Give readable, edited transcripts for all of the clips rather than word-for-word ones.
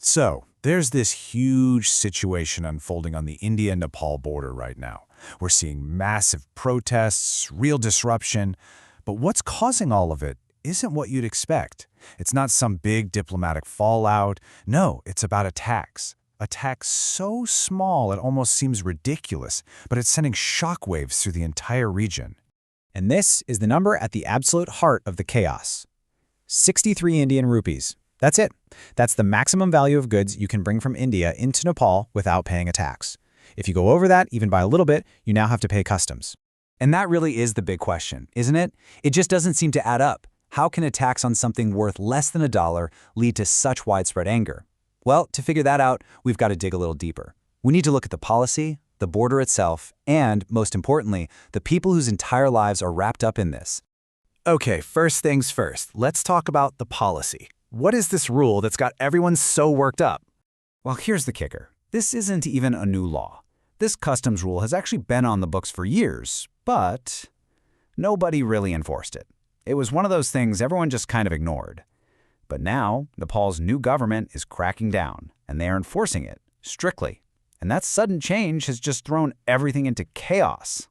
So, there's this huge situation unfolding on the India-Nepal border right now. We're seeing massive protests, real disruption, but what's causing all of it isn't what you'd expect. It's not some big diplomatic fallout. No, it's about attacks. Attacks so small it almost seems ridiculous, but it's sending shockwaves through the entire region. And this is the number at the absolute heart of the chaos. 63 Indian rupees. That's it. That's the maximum value of goods you can bring from India into Nepal without paying a tax. If you go over that, even by a little bit, you now have to pay customs. And that really is the big question, isn't it? It just doesn't seem to add up. How can a tax on something worth less than $1 lead to such widespread anger? Well, to figure that out, we've got to dig a little deeper. We need to look at the policy, the border itself, and, most importantly, the people whose entire lives are wrapped up in this. Okay, first things first, let's talk about the policy. What is this rule that's got everyone so worked up? Well, here's the kicker. This isn't even a new law. This customs rule has actually been on the books for years, but nobody really enforced it. It was one of those things everyone just kind of ignored. But now, Nepal's new government is cracking down, and they are enforcing it strictly. And that sudden change has just thrown everything into chaos.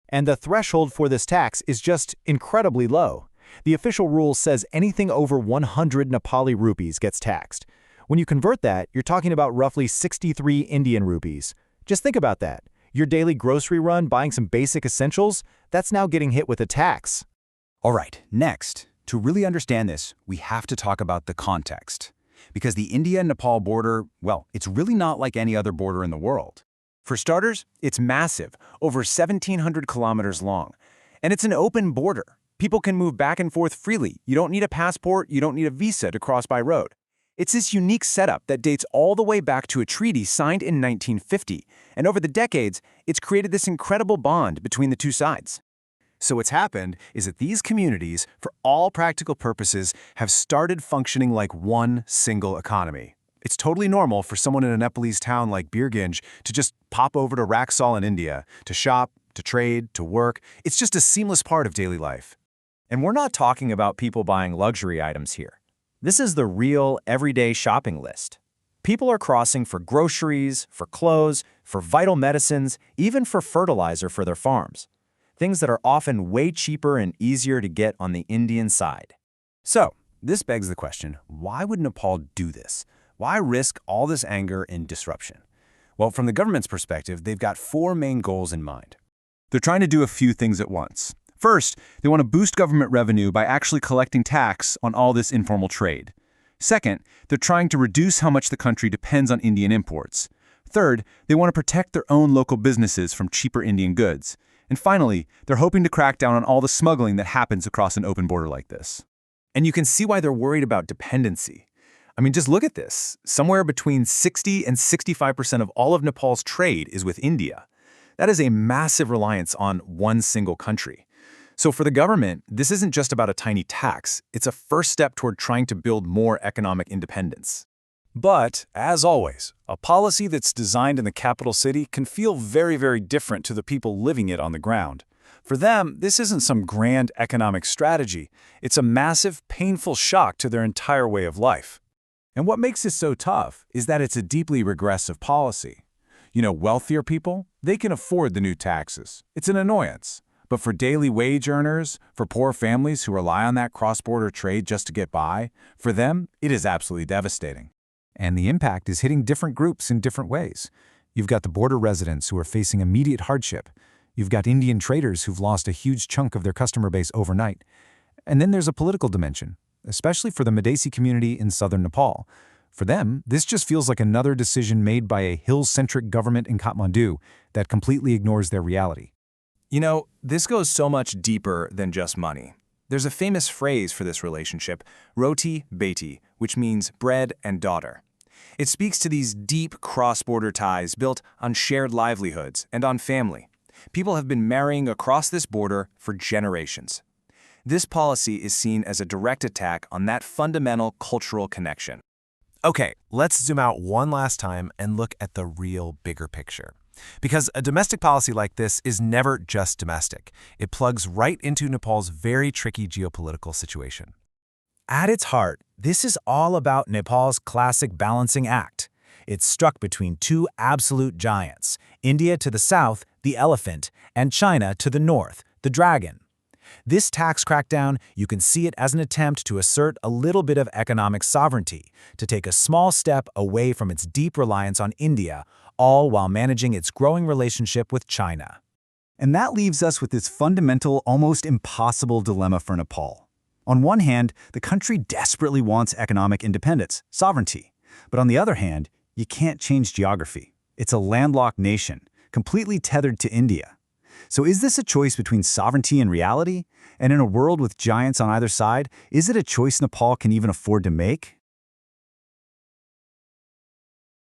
And the threshold for this tax is just incredibly low. The official rule says anything over 100 Nepali rupees gets taxed. When you convert that, you're talking about roughly 63 Indian rupees. Just think about that. Your daily grocery run buying some basic essentials, that's now getting hit with a tax. All right, next, to really understand this, we have to talk about the context. Because the India-Nepal border, well, it's really not like any other border in the world. For starters, it's massive, over 1,700 kilometers long. And it's an open border. People can move back and forth freely. You don't need a passport, you don't need a visa to cross by road. It's this unique setup that dates all the way back to a treaty signed in 1950. And over the decades, it's created this incredible bond between the two sides. So what's happened is that these communities, for all practical purposes, have started functioning like one single economy. It's totally normal for someone in a Nepalese town like Birgunj to just pop over to Raxol in India, to shop, to trade, to work. It's just a seamless part of daily life. And we're not talking about people buying luxury items here. This is the real, everyday shopping list. People are crossing for groceries, for clothes, for vital medicines, even for fertilizer for their farms. Things that are often way cheaper and easier to get on the Indian side. So, this begs the question, why would Nepal do this? Why risk all this anger and disruption? Well, from the government's perspective, they've got four main goals in mind. They're trying to do a few things at once. First, they want to boost government revenue by actually collecting tax on all this informal trade. Second, they're trying to reduce how much the country depends on Indian imports. Third, they want to protect their own local businesses from cheaper Indian goods. And finally, they're hoping to crack down on all the smuggling that happens across an open border like this. And you can see why they're worried about dependency. I mean, just look at this. Somewhere between 60 and 65% of all of Nepal's trade is with India. That is a massive reliance on one single country. So for the government, this isn't just about a tiny tax. It's a first step toward trying to build more economic independence. But, as always, a policy that's designed in the capital city can feel very, very different to the people living it on the ground. For them, this isn't some grand economic strategy. It's a massive, painful shock to their entire way of life. And what makes this so tough is that it's a deeply regressive policy. You know, wealthier people, they can afford the new taxes. It's an annoyance. But for daily wage earners, for poor families who rely on that cross-border trade just to get by, for them, it is absolutely devastating. And the impact is hitting different groups in different ways. You've got the border residents who are facing immediate hardship. You've got Indian traders who've lost a huge chunk of their customer base overnight. And then there's a political dimension, especially for the Madhesi community in southern Nepal. For them, this just feels like another decision made by a hill-centric government in Kathmandu that completely ignores their reality. You know, this goes so much deeper than just money. There's a famous phrase for this relationship, roti beti, which means bread and daughter. It speaks to these deep cross-border ties built on shared livelihoods and on family. People have been marrying across this border for generations. This policy is seen as a direct attack on that fundamental cultural connection. Okay, let's zoom out one last time and look at the real bigger picture. Because a domestic policy like this is never just domestic. It plugs right into Nepal's very tricky geopolitical situation. At its heart, this is all about Nepal's classic balancing act. It's struck between two absolute giants, India to the south, the elephant, and China to the north, the dragon. This tax crackdown, you can see it as an attempt to assert a little bit of economic sovereignty, to take a small step away from its deep reliance on India, all while managing its growing relationship with China. And that leaves us with this fundamental, almost impossible dilemma for Nepal. On one hand, the country desperately wants economic independence, sovereignty. But on the other hand, you can't change geography. It's a landlocked nation, completely tethered to India. So is this a choice between sovereignty and reality? And in a world with giants on either side, is it a choice Nepal can even afford to make?